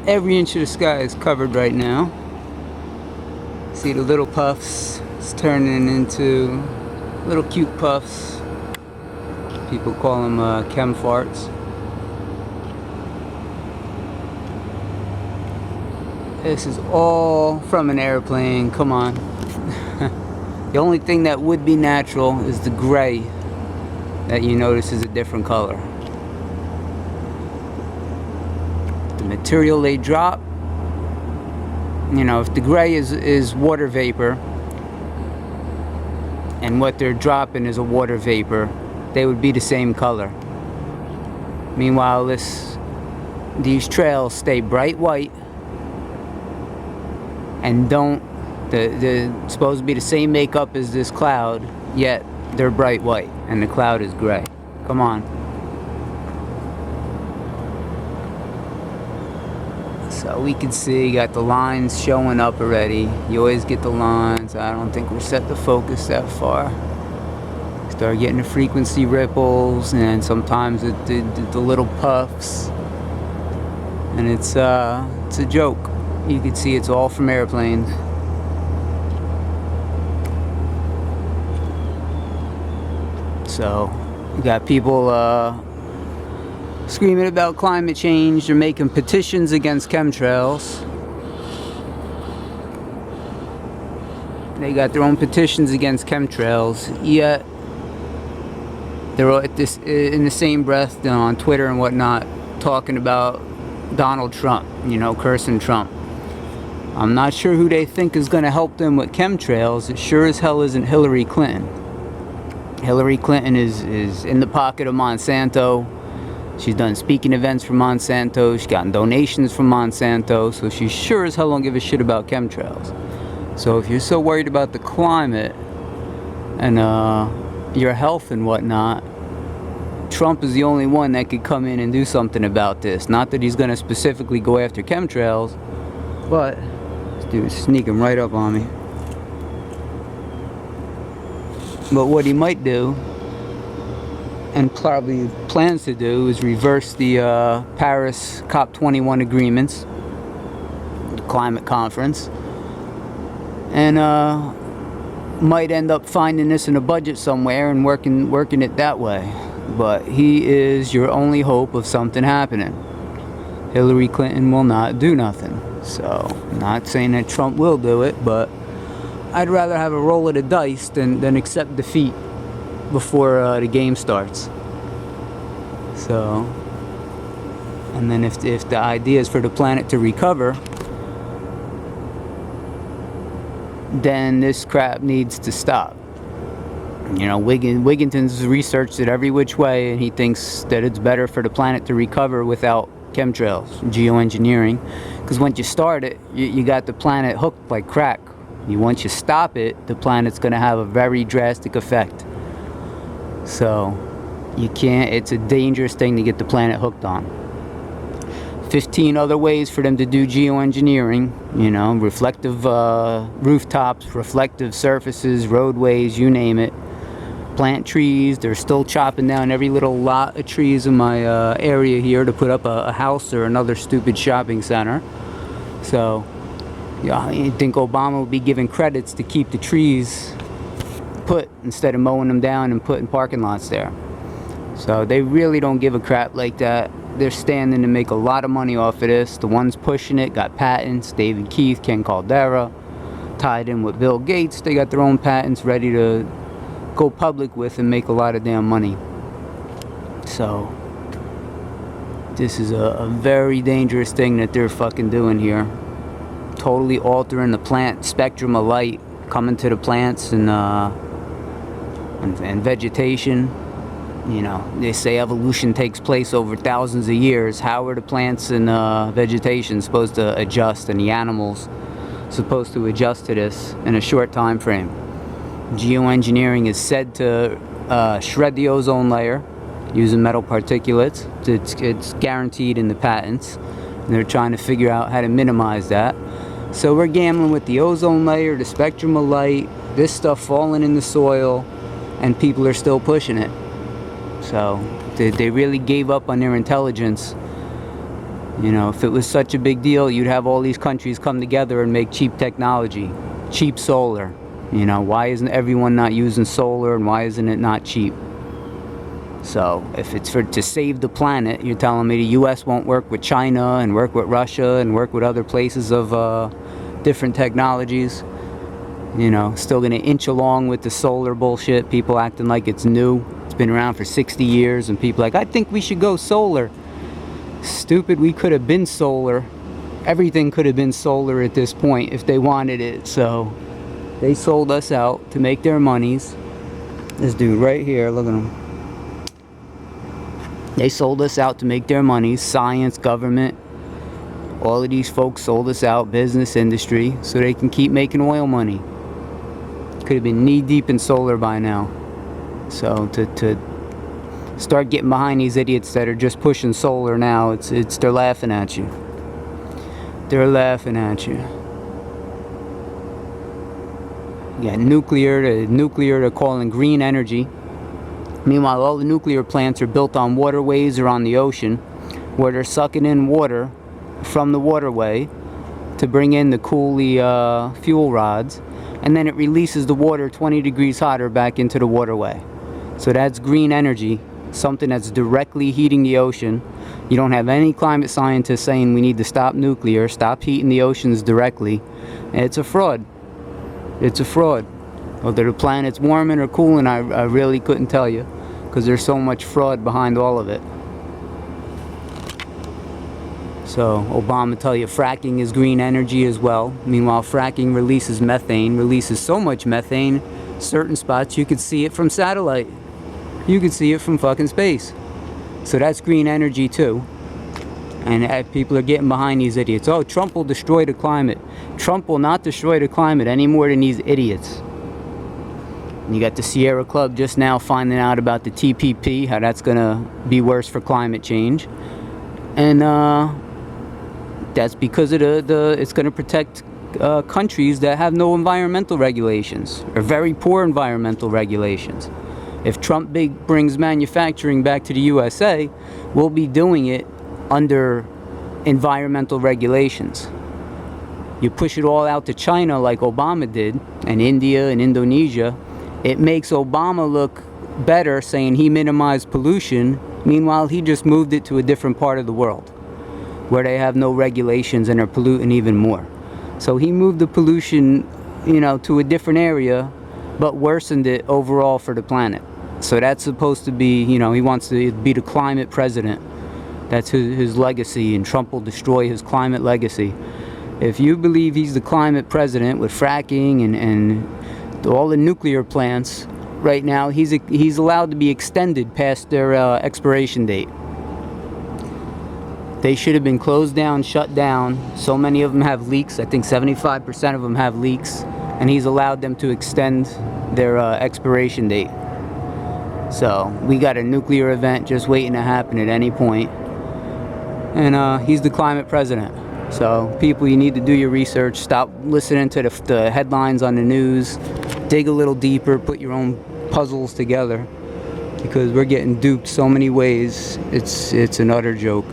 Every inch of the sky is covered right now. See the little puffs? It's turning into little cute puffs. People call them chem farts. This is all from an airplane. Come on. The only thing that would be natural is the gray that you notice is a different color. The material they drop, you know, if the gray is water vapor and what they're dropping is a water vapor, they would be the same color. Meanwhile, these trails stay bright white and they're supposed to be the same makeup as this cloud, yet they're bright white and the cloud is gray. Come on. So we can see, got the lines showing up already. You always get the lines. I don't think we're set to focus that far. Start getting the frequency ripples and sometimes the little puffs. And it's a joke. You can see it's all from airplanes. So you got people screaming about climate change. They're making petitions against chemtrails. They got their own petitions against chemtrails, yet they're at this in the same breath, you know, on Twitter and whatnot, talking about Donald Trump, you know, cursing Trump. I'm not sure who they think is going to help them with chemtrails. It sure as hell isn't Hillary Clinton. Hillary Clinton is in the pocket of Monsanto. She's done speaking events for Monsanto. She's gotten donations from Monsanto. So she sure as hell don't give a shit about chemtrails. So if you're so worried about the climate and your health and whatnot, Trump is the only one that could come in and do something about this. Not that he's going to specifically go after chemtrails, but this dude's sneaking right up on me. But what he might do, and probably plans to do, is reverse the Paris COP21 agreements, the climate conference, and might end up finding this in a budget somewhere and working it that way. But he is your only hope of something happening. Hillary Clinton will not do nothing. So, not saying that Trump will do it, but I'd rather have a roll of the dice than accept defeat before the game starts. So, and then if the idea is for the planet to recover, then this crap needs to stop. You know, Wigginton's researched it every which way, and he thinks that it's better for the planet to recover without chemtrails, geoengineering, because once you start it, you got the planet hooked like crack. Once you stop it, the planet's going to have a very drastic effect. So you can't, it's a dangerous thing to get the planet hooked on. 15 other ways for them to do geoengineering, you know, reflective rooftops, reflective surfaces, roadways, you name it. Plant trees. They're still chopping down every little lot of trees in my area here to put up a house or another stupid shopping center. So, yeah, you think Obama would be giving credits to keep the trees put instead of mowing them down and putting parking lots there. So they really don't give a crap like that. They're standing to make a lot of money off of this. The ones pushing it got patents. David Keith, Ken Caldera, tied in with Bill Gates. They got their own patents ready to go public with and make a lot of damn money. So this is a very dangerous thing that they're fucking doing here. Totally altering the plant spectrum of light coming to the plants and vegetation. You know, they say evolution takes place over thousands of years. How are the plants and vegetation supposed to adjust, and the animals supposed to adjust to this in a short time frame? Geoengineering is said to shred the ozone layer using metal particulates. It's guaranteed in the patents. And they're trying to figure out how to minimize that. So we're gambling with the ozone layer, the spectrum of light, this stuff falling in the soil, and people are still pushing it. So they really gave up on their intelligence You know, if it was such a big deal, you'd have all these countries come together and make cheap technology, cheap solar. You know, why isn't everyone not using solar, and why isn't it not cheap? So if it's to save the planet, you're telling me the US won't work with China and work with Russia and work with other places of different technologies? You know, still gonna inch along with the solar bullshit, people acting like it's new. It's been around for 60 years and people like, I think we should go solar. Stupid, we could have been solar. Everything could have been solar at this point if they wanted it. So they sold us out to make their monies. This dude right here, look at him. They sold us out to make their money. Science, government, all of these folks sold us out, business, industry, so they can keep making oil money. Could have been knee deep in solar by now. So to start getting behind these idiots that are just pushing solar now, they're laughing at you. They're laughing at you. You got nuclear they're calling green energy. Meanwhile, all the nuclear plants are built on waterways or on the ocean, where they're sucking in water from the waterway to bring in the coolie fuel rods, and then it releases the water 20 degrees hotter back into the waterway. So that's green energy, something that's directly heating the ocean. You don't have any climate scientists saying we need to stop nuclear, stop heating the oceans directly. It's a fraud. It's a fraud. Whether the planet's warming or cooling, I really couldn't tell you, because there's so much fraud behind all of it. So Obama tell you fracking is green energy as well. Meanwhile, fracking releases methane, releases so much methane, certain spots you could see it from satellite. You could see it from fucking space. So that's green energy too. And people are getting behind these idiots. Oh, Trump will destroy the climate. Trump will not destroy the climate any more than these idiots. And you got the Sierra Club just now finding out about the TPP, how that's gonna be worse for climate change. And that's because of it's gonna protect countries that have no environmental regulations, or very poor environmental regulations. If Trump brings manufacturing back to the USA, we'll be doing it under environmental regulations. You push it all out to China like Obama did, and India and Indonesia, it makes Obama look better, saying he minimized pollution. Meanwhile, he just moved it to a different part of the world where they have no regulations and are polluting even more. So he moved the pollution, you know, to a different area, but worsened it overall for the planet. So that's supposed to be, you know, he wants to be the climate president. That's his legacy, and Trump will destroy his climate legacy. If you believe he's the climate president with fracking and all the nuclear plants, right now he's allowed to be extended past their expiration date. They should have been closed down, shut down. So many of them have leaks. I think 75% of them have leaks, and he's allowed them to extend their expiration date. So we got a nuclear event just waiting to happen at any point. And he's the climate president. So people, you need to do your research. Stop listening to the headlines on the news. Dig a little deeper. Put your own puzzles together. Because we're getting duped so many ways. It's an utter joke.